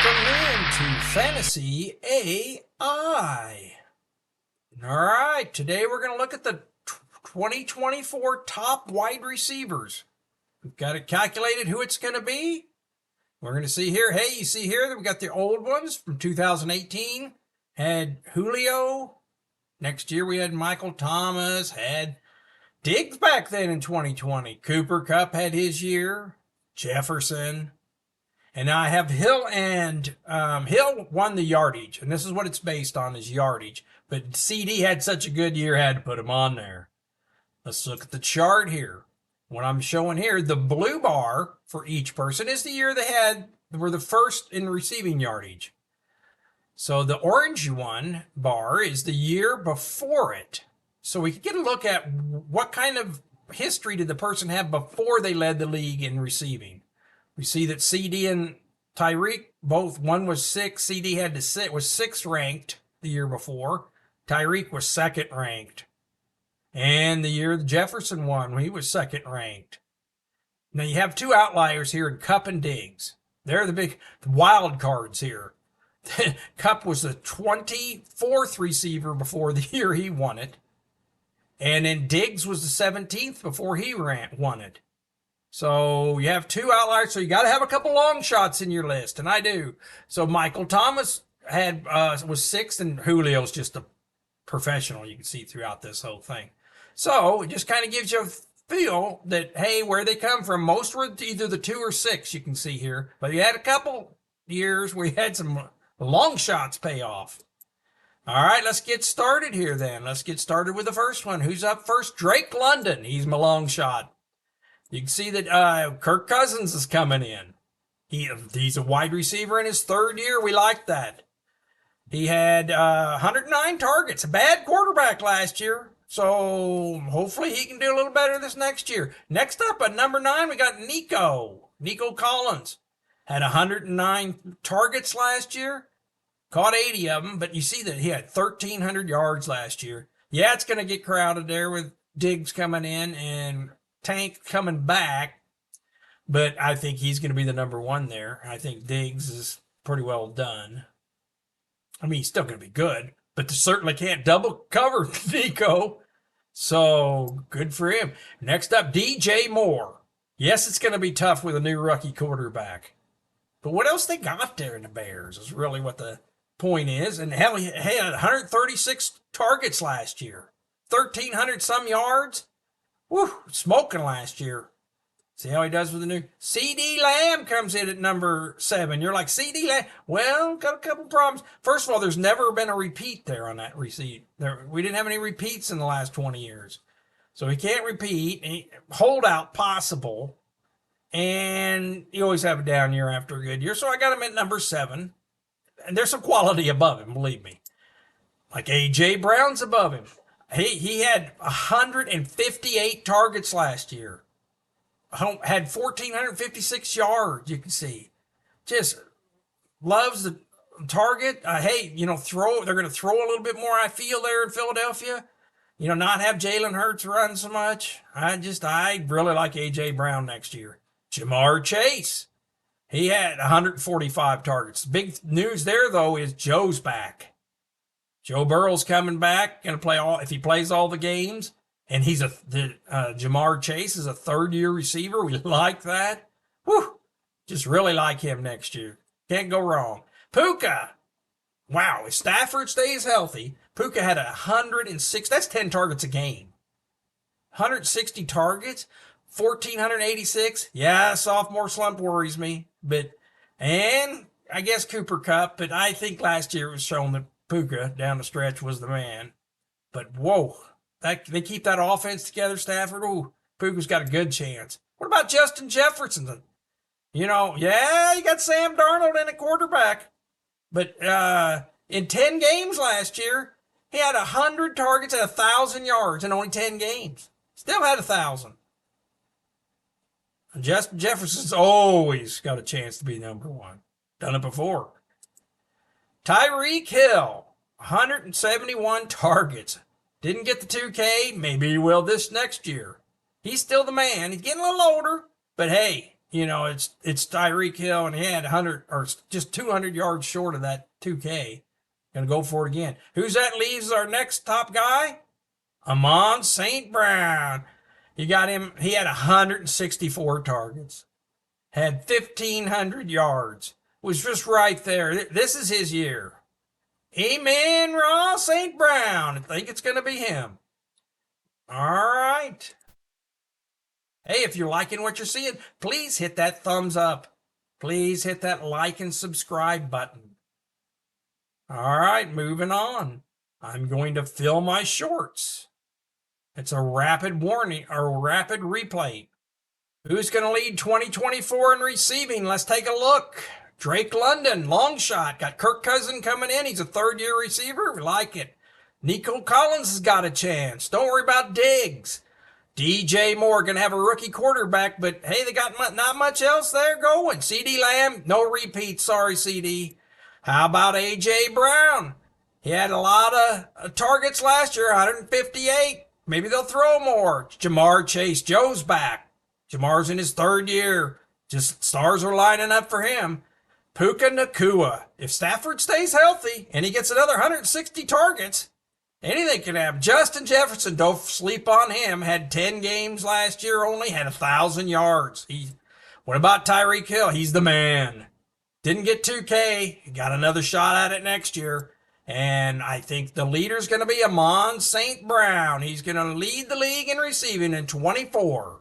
Welcome in to Fantasy AI. All right, today we're going to look at the 2024 top wide receivers. We've got it calculated who it's going to be. We're going to see here, hey, you see here that we got the old ones from 2018. Had Julio. Next year we had Michael Thomas. Had Diggs back then in 2020. Cooper Kupp had his year. Jefferson. And now I have Hill, and Hill won the yardage, and this is what it's based on, is yardage. But CeeDee had such a good year, I had to put him on there. Let's look at the chart here. What I'm showing here, the blue bar for each person is the year they were the first in receiving yardage. So the orange one bar is the year before it. So we can get a look at what kind of history did the person have before they led the league in receiving. We see that CeeDee and Tyreek, both, one was 6. CeeDee was 6th ranked the year before. Tyreek was 2nd ranked. And the year Jefferson won, he was 2nd ranked. Now you have two outliers here in Kupp and Diggs. They're the wild cards here. Kupp was the 24th receiver before the year he won it. And then Diggs was the 17th before he won it. So you have two outliers, so you got to have a couple long shots in your list, and I do. So Michael Thomas was 6th, and Julio's just a professional, you can see throughout this whole thing. So it just kind of gives you a feel that, hey, where they come from. Most were either the 2 or 6, you can see here. But you had a couple years where you had some long shots pay off. All right, let's get started here then. Let's get started with the first one. Who's up first? Drake London. He's my long shot. You can see that Kirk Cousins is coming in. He's a wide receiver in his 3rd year. We like that. He had 109 targets. A bad quarterback last year. So hopefully he can do a little better this next year. Next up at number 9, we got Nico Collins. Had 109 targets last year. Caught 80 of them. But you see that he had 1,300 yards last year. Yeah, it's going to get crowded there with Diggs coming in and Tank coming back, but I think he's going to be the number 1 there. I think Diggs is pretty well done. I mean, he's still going to be good, but they certainly can't double cover Nico. So good for him. Next up, DJ Moore. Yes, it's going to be tough with a new rookie quarterback, but what else they got there in the Bears is really what the point is. And hell, he had 136 targets last year, 1,300 some yards. Woo, smoking last year. See how he does with the new CeeDee Lamb comes in at number 7. You're like, CeeDee Lamb? Well, got a couple problems. First of all, there's never been a repeat there on that receipt. We didn't have any repeats in the last 20 years. So he can't repeat. Holdout possible. And you always have a down year after a good year. So I got him at number 7. And there's some quality above him, believe me. Like A.J. Brown's above him. He had 158 targets last year. Had 1,456 yards, you can see. Just loves the target. Hey, they're going to throw a little bit more, I feel, there in Philadelphia. Not have Jalen Hurts run so much. I really like A.J. Brown next year. Jamar Chase. He had 145 targets. Big news there, though, is Joe's back. Joe Burrow's coming back, going to play if he plays all the games, and Jamar Chase is a 3rd-year receiver. We like that. Whew, just really like him next year. Can't go wrong. Puka, wow, if Stafford stays healthy, Puka had 106, that's 10 targets a game. 160 targets, 1,486. Yeah, sophomore slump worries me, and I guess Cooper Kupp, but I think last year it was shown that Puka down the stretch was the man. But whoa, they keep that offense together, Stafford. Oh, Puka's got a good chance. What about Justin Jefferson? Yeah, you got Sam Darnold in at quarterback. But in 10 games last year, he had 100 targets and 1,000 yards in only 10 games. Still had 1,000. Justin Jefferson's always got a chance to be number 1. Done it before. Tyreek Hill, 171 targets. Didn't get the 2K. Maybe he will this next year. He's still the man. He's getting a little older, but hey, it's Tyreek Hill, and he had 100 or just 200 yards short of that 2K. Gonna go for it again. Who's that leaves our next top guy? Amon St. Brown. You got him. He had 164 targets, had 1,500 yards. Was just right there. This is his year. Amen, Raw St. Brown. I think it's going to be him. All right. Hey, if you're liking what you're seeing, please hit that thumbs up. Please hit that like and subscribe button. All right, moving on. I'm going to fill my shorts. It's a rapid warning or rapid replay. Who's going to lead 2024 in receiving? Let's take a look. Drake London, long shot. Got Kirk Cousins coming in. He's a third-year receiver. We like it. Nico Collins has got a chance. Don't worry about Diggs. DJ Moore going to have a rookie quarterback, but hey, they got not much else there going. CeeDee Lamb, no repeat. Sorry, CeeDee. How about A.J. Brown? He had a lot of targets last year, 158. Maybe they'll throw more. Jamar Chase, Joe's back. Jamar's in his third year. Just stars are lining up for him. Puka Nacua. If Stafford stays healthy and he gets another 160 targets, anything can happen. Justin Jefferson, don't sleep on him. Had 10 games last year only, had 1,000 yards. What about Tyreek Hill? He's the man. Didn't get 2K. Got another shot at it next year. And I think the leader's going to be Amon St. Brown. He's going to lead the league in receiving in 24.